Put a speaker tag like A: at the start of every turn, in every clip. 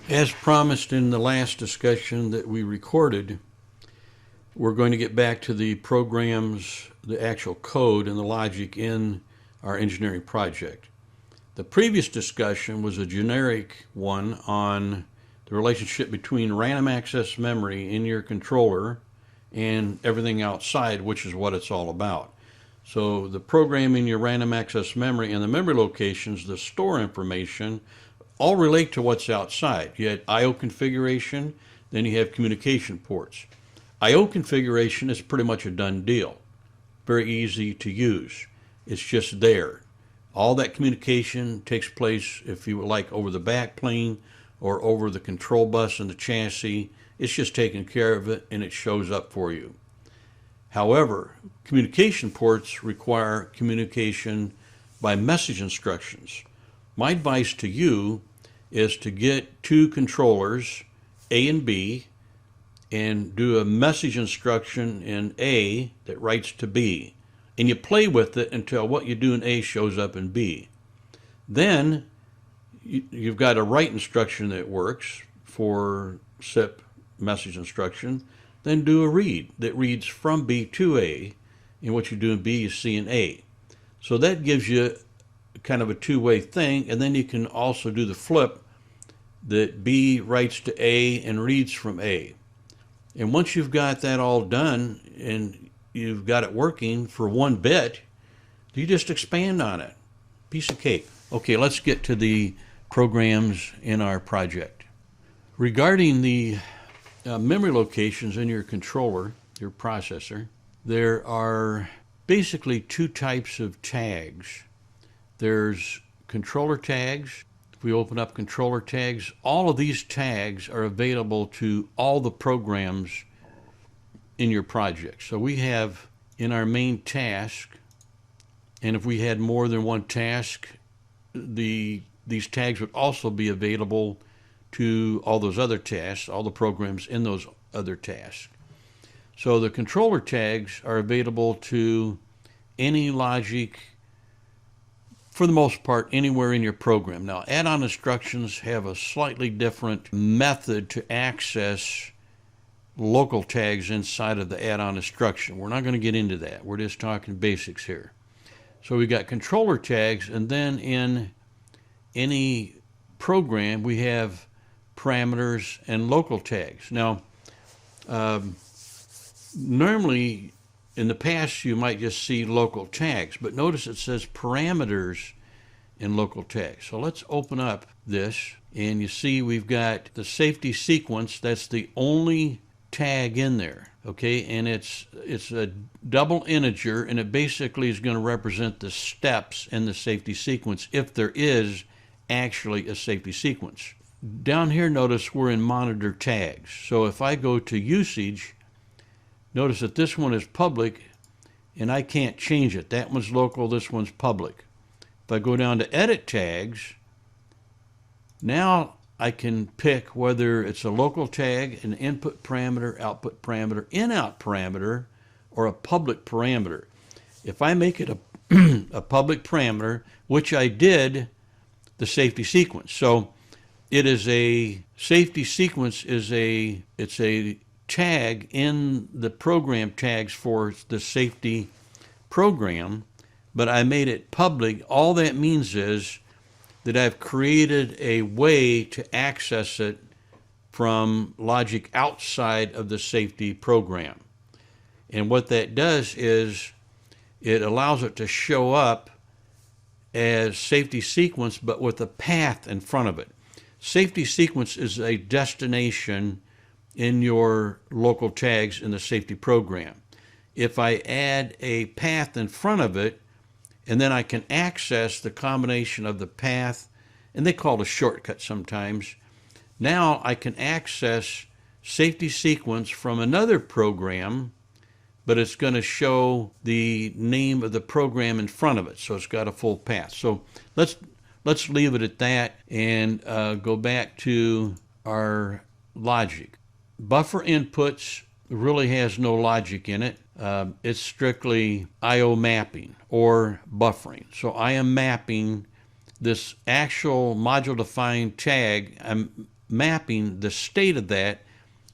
A: As promised in the last discussion that we recorded, we're going to get back to the programs, the actual code, and the logic in our engineering project. The previous discussion was a generic one on the relationship between random access memory in your controller and everything outside, which is what it's all about. So the program in your random access memory and the memory locations that store information all relate to what's outside. You had I/O configuration, then you have communication ports. I/O configuration is pretty much a done deal. Very easy to use. It's just there. All that communication takes place, if you would like, over the backplane or over the control bus and the chassis. It's just taking care of it and it shows up for you. However, communication ports require communication by message instructions. My advice to you is to get two controllers, A and B, and do a message instruction in A that writes to B. And you play with it until what you do in A shows up in B. Then you've got a write instruction that works for SIP message instruction. Then do a read that reads from B to A. And what you do in B, you see in A. So that gives you kind of a two-way thing. And then you can also do the flip that B writes to A and reads from A. And once you've got that all done and you've got it working for one bit, you just expand on it. Piece of cake. Okay, let's get to the programs in our project. Regarding the memory locations in your controller, your processor, there are basically two types of tags. There's controller tags. If we open up controller tags, all of these tags are available to all the programs in your project. So we have in our main task, and if we had more than one task, these tags would also be available to all those other tasks, all the programs in those other tasks. So the controller tags are available to any logic, for the most part, anywhere in your program. Now, add-on instructions have a slightly different method to access local tags inside of the add-on instruction. We're not going to get into that. We're just talking basics here. So we got controller tags, and then in any program we have parameters and local tags. Now, normally in the past you might just see local tags, but notice it says parameters and local tags. So let's open up this, and you see we've got the safety sequence. That's the only tag in there, okay? And it's a double integer, and it basically is going to represent the steps in the safety sequence if there is actually a safety sequence. Down here, notice we're in monitor tags. So if I go to usage, notice that this one is public and I can't change it. That one's local, this one's public. If I go down to edit tags, now I can pick whether it's a local tag, an input parameter, output parameter, in-out parameter, or a public parameter. If I make it a public parameter, which I did, the safety sequence. So it is a safety sequence it's a tag in the program tags for the safety program, but I made it public. All that means is that I've created a way to access it from logic outside of the safety program. And what that does is it allows it to show up as safety sequence, but with a path in front of it. Safety sequence is a destination in your local tags in the safety program. If I add a path in front of it, and then I can access the combination of the path, and they call it a shortcut sometimes. Now I can access safety sequence from another program, but it's going to show the name of the program in front of it, so it's got a full path. So let's leave it at that and go back to our logic. Buffer inputs really has no logic in it. It's strictly I/O mapping or buffering. So I am mapping this actual module defined tag. I'm mapping the state of that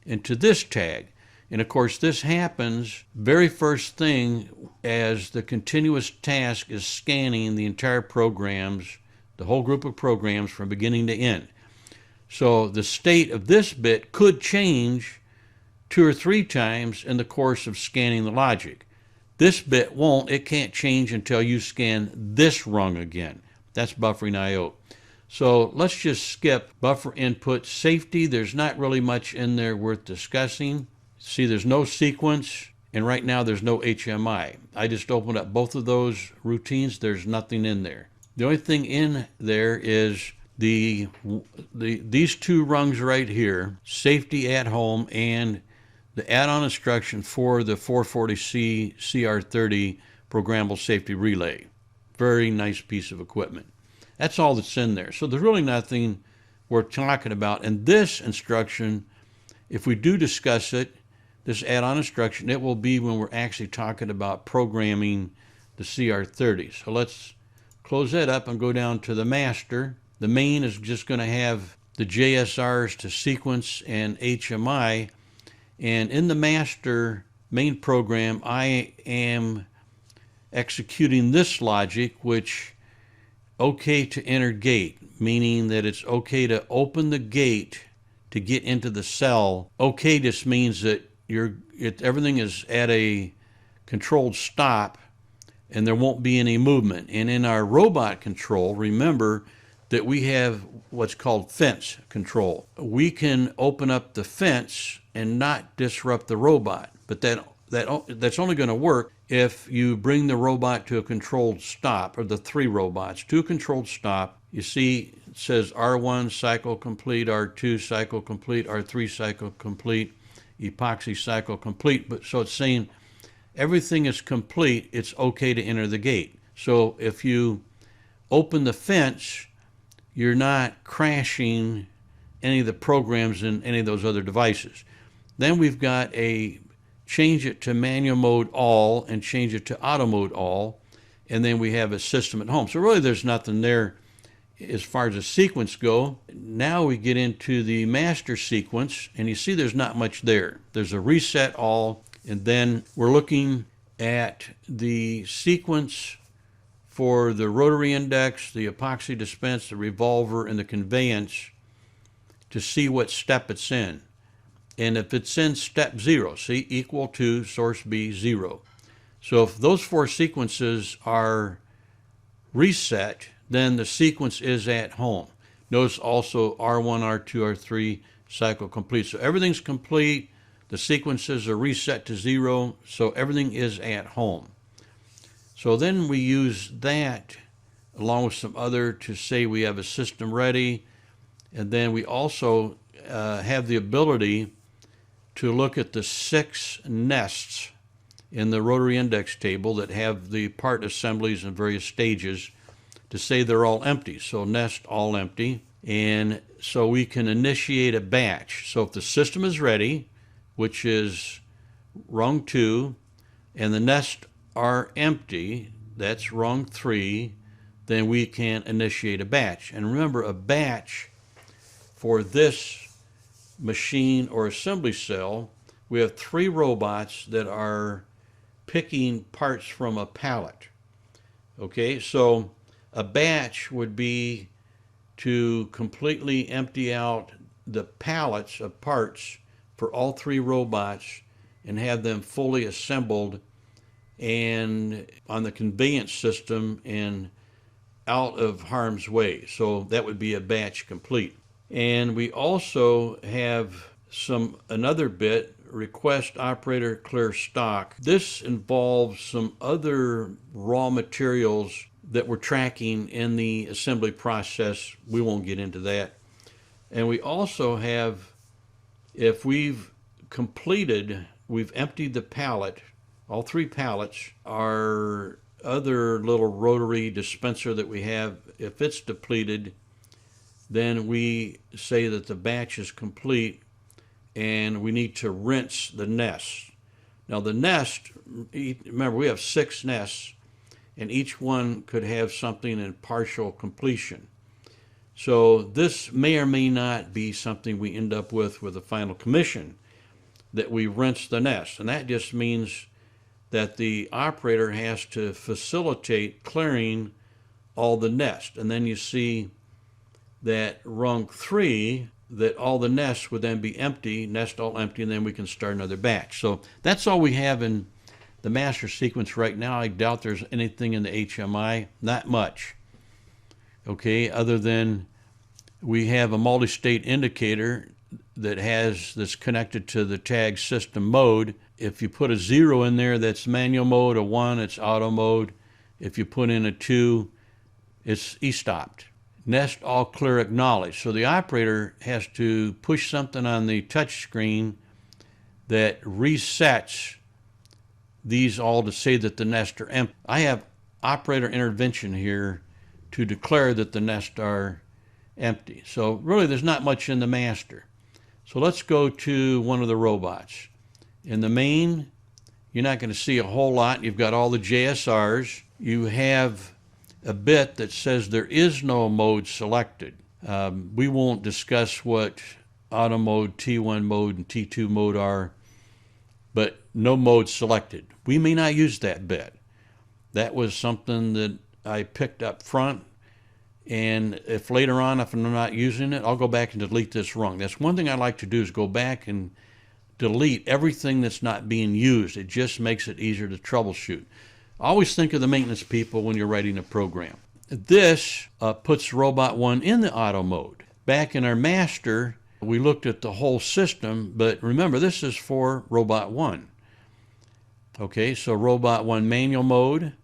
A: into this tag. And of course, this happens very first thing as the continuous task is scanning the entire programs, the whole group of programs from beginning to end. So the state of this bit could change 2 or 3 times in the course of scanning the logic. This bit won't. It can't change until you scan this rung again. That's buffering I/O. So let's just skip buffer input safety. There's not really much in there worth discussing. See, there's no sequence, and right now there's no HMI. I just opened up both of those routines. There's nothing in there. The only thing in there is these 2 rungs right here, safety at home, and the add-on instruction for the 440C CR30 programmable safety relay. Very nice piece of equipment. That's all that's in there. So there's really nothing worth talking about. And this instruction, if we do discuss it, this add-on instruction, it will be when we're actually talking about programming the CR30. So let's close that up and go down to the master. The main is just going to have the JSRs to sequence and HMI. And in the master main program, I am executing this logic, which okay to enter gate, meaning that it's okay to open the gate to get into the cell. Okay just means that everything is at a controlled stop and there won't be any movement. And in our robot control, remember that we have what's called fence control. We can open up the fence and not disrupt the robot, but that's only going to work if you bring the robot to a controlled stop, or the 3 robots to a controlled stop. You see it says R1 cycle complete, R2 cycle complete, R3 cycle complete, epoxy cycle complete. But so it's saying everything is complete, it's okay to enter the gate. So if you open the fence, you're not crashing any of the programs in any of those other devices. Then we've got a change it to manual mode all and change it to auto mode all, and then we have a system at home. So really there's nothing there as far as the sequence go. Now we get into the master sequence, and you see there's not much there. There's a reset all, and then we're looking at the sequence for the rotary index, the epoxy dispense, the revolver, and the conveyance to see what step it's in. And if it's in step 0, see, equal to source B 0. So if those 4 sequences are reset, then the sequence is at home. Notice also R1, R2, R3 cycle complete. So everything's complete. The sequences are reset to 0, so everything is at home. So then we use that along with some other to say we have a system ready. And then we also have the ability to look at the 6 nests in the rotary index table that have the part assemblies in various stages to say they're all empty. So nest all empty. And so we can initiate a batch. So if the system is ready, which is rung 2, and the nests are empty, that's rung 3, then we can initiate a batch. And remember, a batch for this machine or assembly cell, we have 3 robots that are picking parts from a pallet. Okay, so a batch would be to completely empty out the pallets of parts for all 3 robots and have them fully assembled and on the conveyance system and out of harm's way. So that would be a batch complete. And we also have another bit, request operator clear stock. This involves some other raw materials that we're tracking in the assembly process. We won't get into that. And we also have, if we've emptied the pallet, all 3 pallets, our other little rotary dispenser that we have, if it's depleted, then we say that the batch is complete and we need to rinse the nest. Now the nest, remember we have 6 nests and each one could have something in partial completion. So this may or may not be something we end up with a final commission, that we rinse the nest. And that just means that the operator has to facilitate clearing all the nest. And then you see that rung 3, that all the nests would then be empty, nest all empty, and then we can start another batch. So that's all we have in the master sequence right now. I doubt there's anything in the HMI, not much. Okay, other than we have a multi-state indicator that's connected to the tag system mode. If you put a 0 in there, that's manual mode. A 1, it's auto mode. If you put in a 2, it's e-stopped. Nest all clear acknowledged. So the operator has to push something on the touch screen that resets these all to say that the nests are empty. I have operator intervention here to declare that the nests are empty. So really there's not much in the master. So let's go to one of the robots. In the main, you're not going to see a whole lot. You've got all the JSRs. You have a bit that says there is no mode selected. We won't discuss what auto mode, T1 mode, and T2 mode are, but no mode selected. We may not use that bit. That was something that I picked up front, and if later on, if I'm not using it, I'll go back and delete this rung. That's one thing I like to do, is go back and delete everything that's not being used. It just makes it easier to troubleshoot. Always think of the maintenance people when you're writing a program. This puts Robot 1 in the auto mode. Back in our master, we looked at the whole system, but remember, this is for Robot 1. Okay, so Robot 1 manual mode,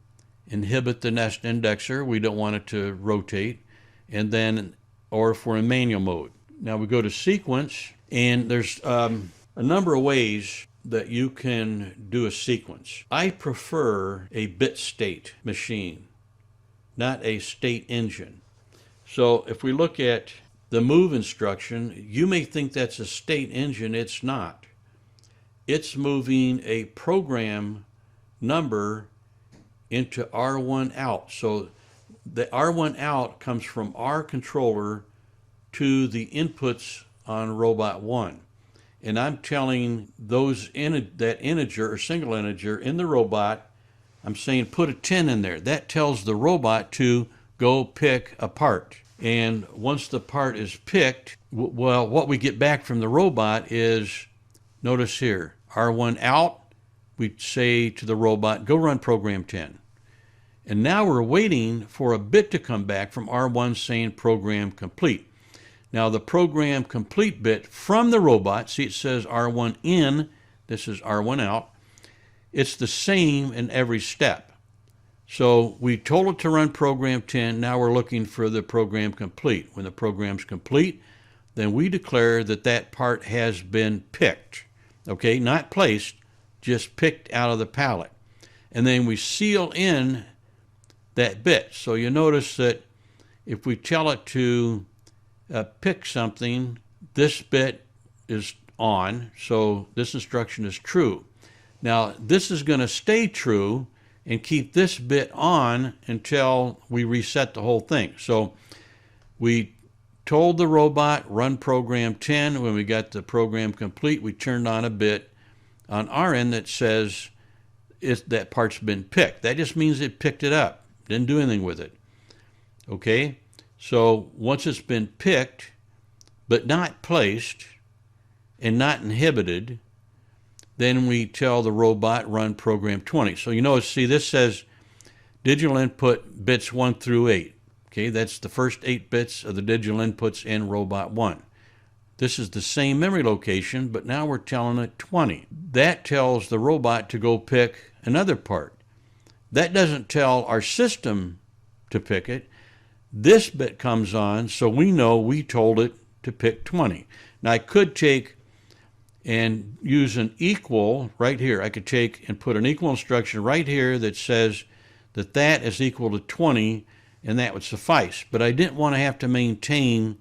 A: inhibit the nest indexer. We don't want it to rotate. And then, or if we're in manual mode. Now we go to sequence, and there's a number of ways that you can do a sequence. I prefer a bit state machine, not a state engine. So if we look at the move instruction, you may think that's a state engine. It's not. It's moving a program number into R1 out. So the R1 out comes from our controller to the inputs on Robot 1. And I'm telling that integer or single integer in the robot, I'm saying put a 10 in there. That tells the robot to go pick a part. And once the part is picked, well, what we get back from the robot is, notice here, R1 out, we say to the robot, go run program 10. And now we're waiting for a bit to come back from R1 saying program complete. Now the program complete bit from the robot, see it says R1 in, this is R1 out. It's the same in every step. So we told it to run program 10, now we're looking for the program complete. When the program's complete, then we declare that that part has been picked. Okay, not placed, just picked out of the palette. And then we seal in that bit. So you notice that if we tell it to pick something, this bit is on, so this instruction is true. Now this is going to stay true and keep this bit on until we reset the whole thing. So we told the robot run program 10. When we got the program complete, we turned on a bit on our end that says that part's been picked. That just means it picked it up, didn't do anything with it. Okay, so once it's been picked but not placed and not inhibited, then we tell the robot run program 20. So you notice, see, this says digital input bits 1 through 8. Okay, that's the first 8 bits of the digital inputs in Robot 1. This is the same memory location, but now we're telling it 20. That tells the robot to go pick another part. That doesn't tell our system to pick it. This bit comes on, so we know we told it to pick 20. Now I could take and use an equal right here. I could take and put an equal instruction right here that says that that is equal to 20, and that would suffice. But I didn't want to have to maintain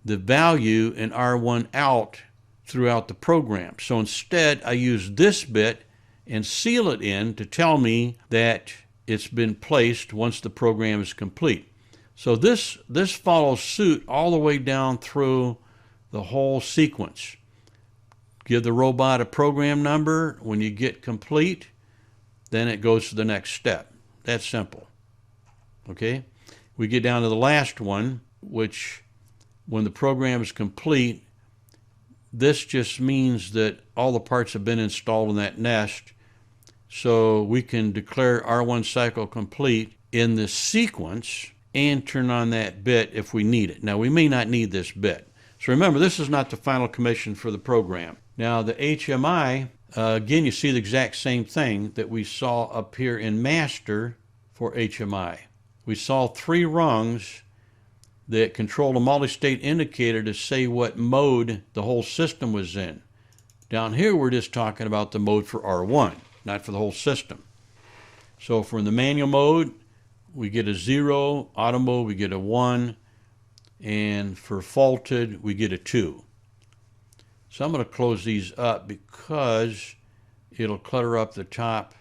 A: the value in R1 out throughout the program. So instead, I use this bit and seal it in to tell me that it's been placed once the program is complete. So this follows suit all the way down through the whole sequence. Give the robot a program number. When you get complete, then it goes to the next step. That's simple. Okay? We get down to the last one, which when the program is complete, this just means that all the parts have been installed in that nest, so we can declare R1 cycle complete in the sequence and turn on that bit if we need it. Now, we may not need this bit. So remember, this is not the final commission for the program. Now, the HMI, again, you see the exact same thing that we saw up here in master for HMI. We saw 3 rungs that controlled a multi-state indicator to say what mode the whole system was in. Down here, we're just talking about the mode for R1, not for the whole system. So if we're in the manual mode, we get a 0, auto mode, we get a 1, and for faulted, we get a 2. So I'm going to close these up because it'll clutter up the top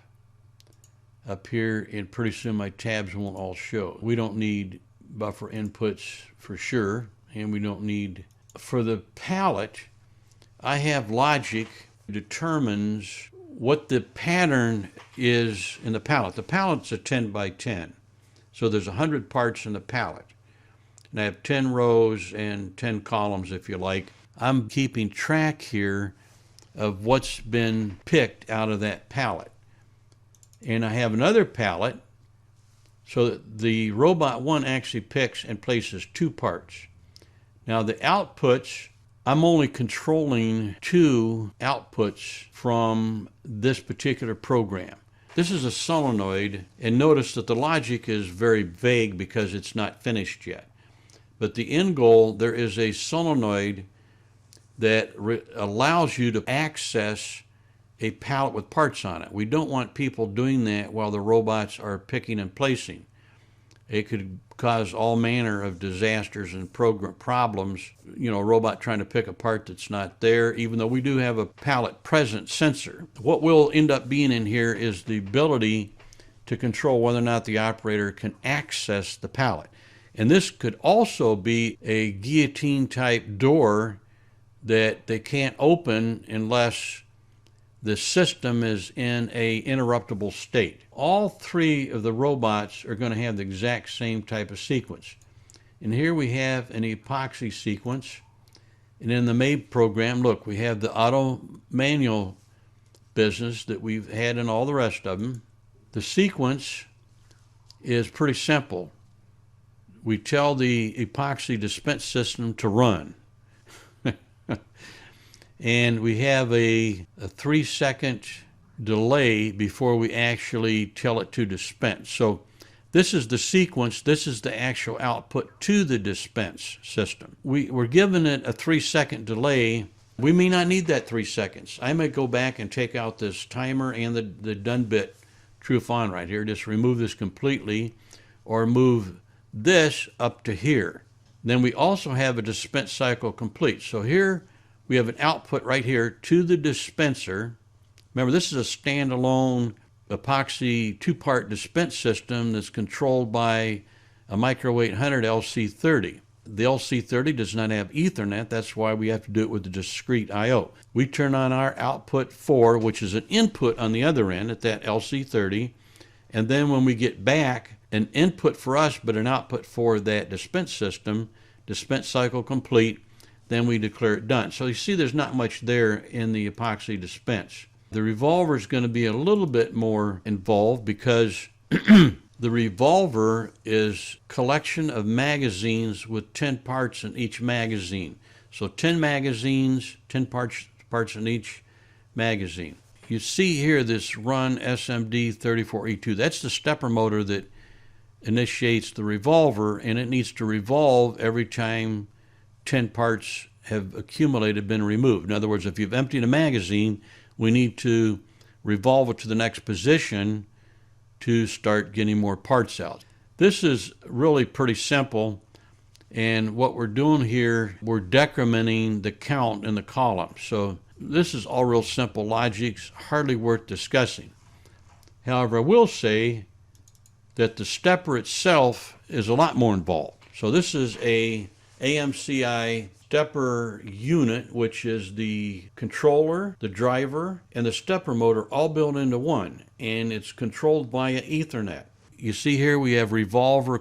A: up here, and pretty soon my tabs won't all show. We don't need buffer inputs for sure, and we don't need, for the palette, I have logic determines what the pattern is in the palette. The palette's a 10 by 10. So there's 100 parts in the palette. And I have 10 rows and 10 columns, if you like. I'm keeping track here of what's been picked out of that palette. And I have another palette, so that the robot 1 actually picks and places 2 parts. Now the outputs, I'm only controlling 2 outputs from this particular program. This is a solenoid, and notice that the logic is very vague because it's not finished yet. But the end goal, there is a solenoid that allows you to access a palette with parts on it. We don't want people doing that while the robots are picking and placing. It could cause all manner of disasters and problems. You know, a robot trying to pick a part that's not there, even though we do have a palette present sensor. What will end up being in here is the ability to control whether or not the operator can access the palette. And this could also be a guillotine type door that they can't open unless the system is in a interruptible state. All 3 of the robots are going to have the exact same type of sequence. And here we have an epoxy sequence. And in the MABE program, look, we have the auto manual business that we've had in all the rest of them. The sequence is pretty simple. We tell the epoxy dispense system to run. And we have a 3-second delay before we actually tell it to dispense. So this is the sequence. This is the actual output to the dispense system. We're giving it a 3-second delay. We may not need that 3 seconds. I may go back and take out this timer and the done bit truth on right here. Just remove this completely, or move this up to here. Then we also have a dispense cycle complete. So here we have an output right here to the dispenser. Remember, this is a standalone epoxy 2-part dispense system that's controlled by a Micro 800 LC30. The LC30 does not have Ethernet. That's why we have to do it with the discrete I/O. We turn on our output 4, which is an input on the other end at that LC30. And then when we get back, an input for us, but an output for that dispense system, dispense cycle complete, then we declare it done. So you see there's not much there in the epoxy dispense. The revolver is going to be a little bit more involved because the revolver is a collection of magazines with 10 parts in each magazine. So 10 magazines, 10 parts in each magazine. You see here this run SMD 34E2. That's the stepper motor that initiates the revolver, and it needs to revolve every time 10 parts have accumulated, been removed. In other words, if you've emptied a magazine, we need to revolve it to the next position to start getting more parts out. This is really pretty simple, and what we're doing here, we're decrementing the count in the column. So this is all real simple logic, hardly worth discussing. However, I will say that the stepper itself is a lot more involved. So this is a AMCI stepper unit, which is the controller, the driver, and the stepper motor all built into one, and it's controlled via Ethernet. You see here we have revolver :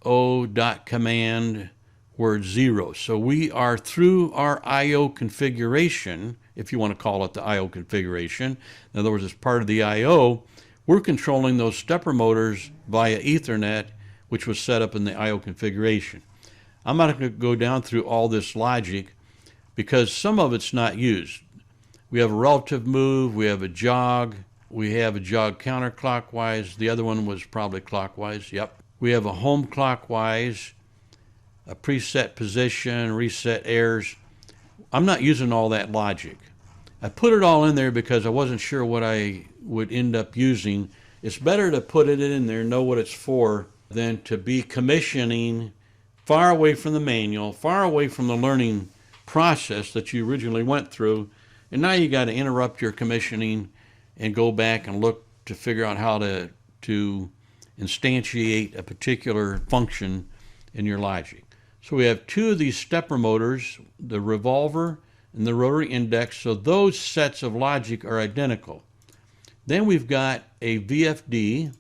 A: O.command word 0. So we are through our I.O. configuration, if you want to call it the I.O. configuration. In other words, as part of the I.O., we're controlling those stepper motors via Ethernet, which was set up in the I.O. configuration. I'm not going to go down through all this logic because some of it's not used. We have a relative move, we have a jog counterclockwise. The other one was probably clockwise, yep. We have a home clockwise, a preset position, reset errors. I'm not using all that logic. I put it all in there because I wasn't sure what I would end up using. It's better to put it in there, know what it's for, than to be commissioning far away from the manual, far away from the learning process that you originally went through, and now you got to interrupt your commissioning and go back and look to figure out how to instantiate a particular function in your logic. So we have two of these stepper motors, the revolver and the rotary index, so those sets of logic are identical. Then we've got a VFD.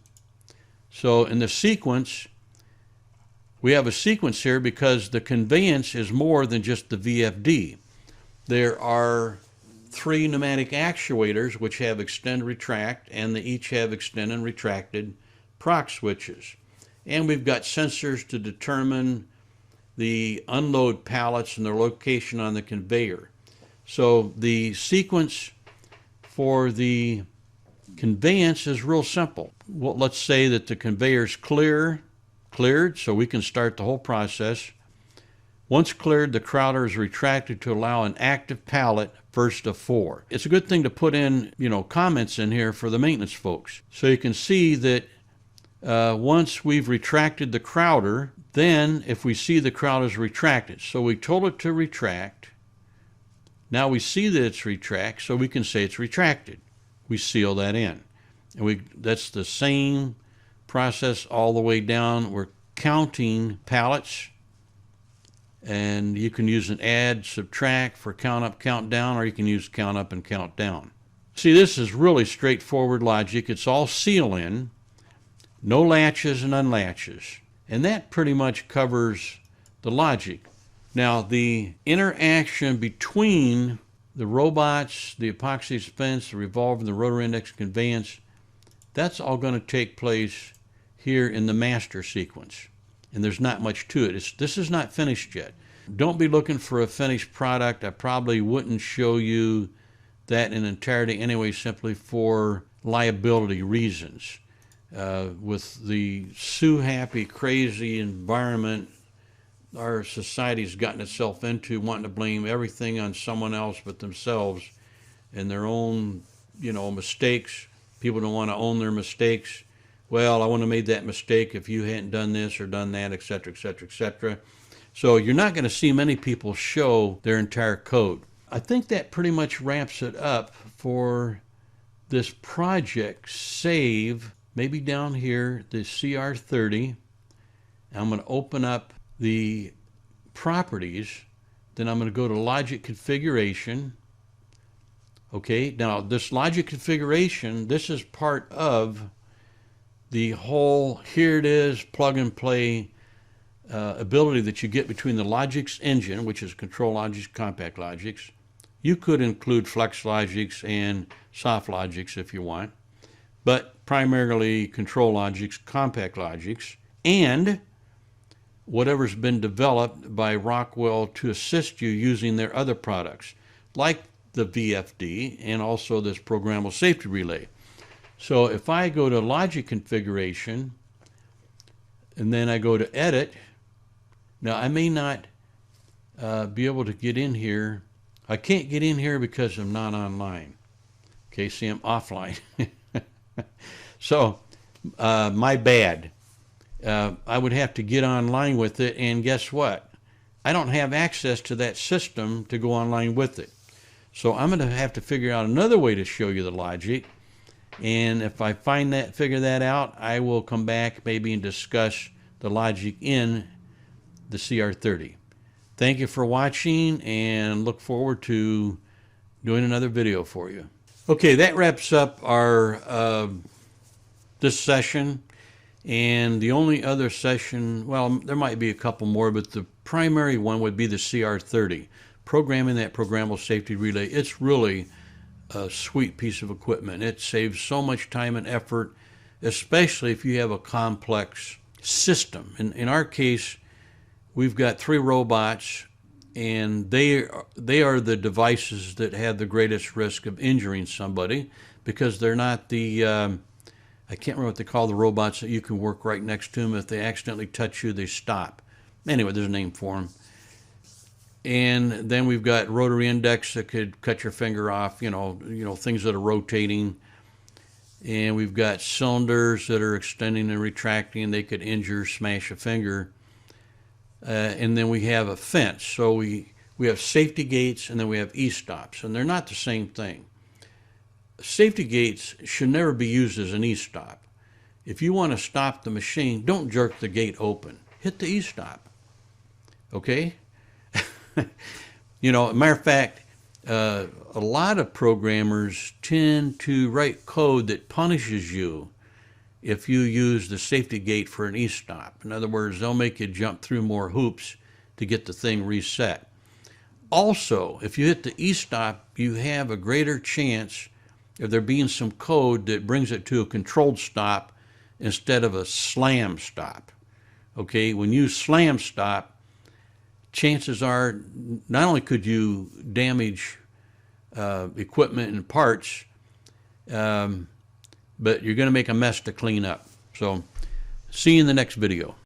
A: So in the sequence, we have a sequence here because the conveyance is more than just the VFD. There are 3 pneumatic actuators which have extend retract, and they each have extend and retracted proc switches. And we've got sensors to determine the unload pallets and their location on the conveyor. So the sequence for the conveyance is real simple. Well, let's say that the conveyor's cleared, so we can start the whole process. Once cleared, the crowder is retracted to allow an active pallet, first of 4. It's a good thing to put in, comments in here for the maintenance folks. So you can see that once we've retracted the crowder, then if we see the crowder is retracted, so we told it to retract. Now we see that it's retract, so we can say it's retracted. We seal that in. And that's the same process all the way down. We're counting pallets, and you can use an add, subtract for count up, count down, or you can use count up and count down. See, this is really straightforward logic. It's all seal in, no latches and unlatches. And that pretty much covers the logic. Now, the interaction between the robots, the epoxy suspense, the revolver, the rotor index conveyance, that's all going to take place here in the master sequence. And there's not much to it. This is not finished yet. Don't be looking for a finished product. I probably wouldn't show you that in entirety anyway, simply for liability reasons. With the sue-happy, crazy environment our society's gotten itself into, wanting to blame everything on someone else but themselves and their own, mistakes. People don't want to own their mistakes. Well, I wouldn't have made that mistake if you hadn't done this or done that, etc., etc., etc. So you're not going to see many people show their entire code. I think that pretty much wraps it up for this project. Save, maybe down here, the CR30. I'm going to open up the properties. Then I'm going to go to logic configuration. Okay, now this logic configuration, this is part of the whole, here it is, plug and play ability that you get between the Logix engine, which is Control-Logix, Compactlogix. You could include Flex-Logix and Soft-Logix if you want, but primarily Control-Logix, Compactlogix, and whatever's been developed by Rockwell to assist you using their other products, like the VFD and also this programmable safety relay. So if I go to logic configuration and then I go to edit, now I may not be able to get in here. I can't get in here because I'm not online. Okay, see, I'm offline. So my bad. I would have to get online with it, and guess what? I don't have access to that system to go online with it. So I'm going to have to figure out another way to show you the logic, And if I figure that out, I will come back maybe and discuss the logic in the CR30. Thank you for watching, and look forward to doing another video for you. Okay, that wraps up our this session. And the only other session, well, there might be a couple more, but the primary one would be the CR30, programming that programmable safety relay. It's really a sweet piece of equipment. It saves so much time and effort, especially if you have a complex system. In our case, we've got 3 robots, and they are the devices that have the greatest risk of injuring somebody, because they're not the I can't remember what they call the robots that you can work right next to them. If they accidentally touch you, they stop. Anyway, there's a name for them. And then we've got rotary index that could cut your finger off, you know, things that are rotating. And we've got cylinders that are extending and retracting. They could injure, smash a finger. And then we have a fence. So we have safety gates, and then we have e-stops, and they're not the same thing. Safety gates should never be used as an e-stop. If you want to stop the machine, don't jerk the gate open. Hit the e-stop. Okay? Matter of fact, a lot of programmers tend to write code that punishes you if you use the safety gate for an e-stop. In other words, they'll make you jump through more hoops to get the thing reset. Also, if you hit the e-stop, you have a greater chance of there being some code that brings it to a controlled stop instead of a slam stop. Okay, when you slam stop, chances are not only could you damage equipment and parts, but you're going to make a mess to clean up. So see you in the next video.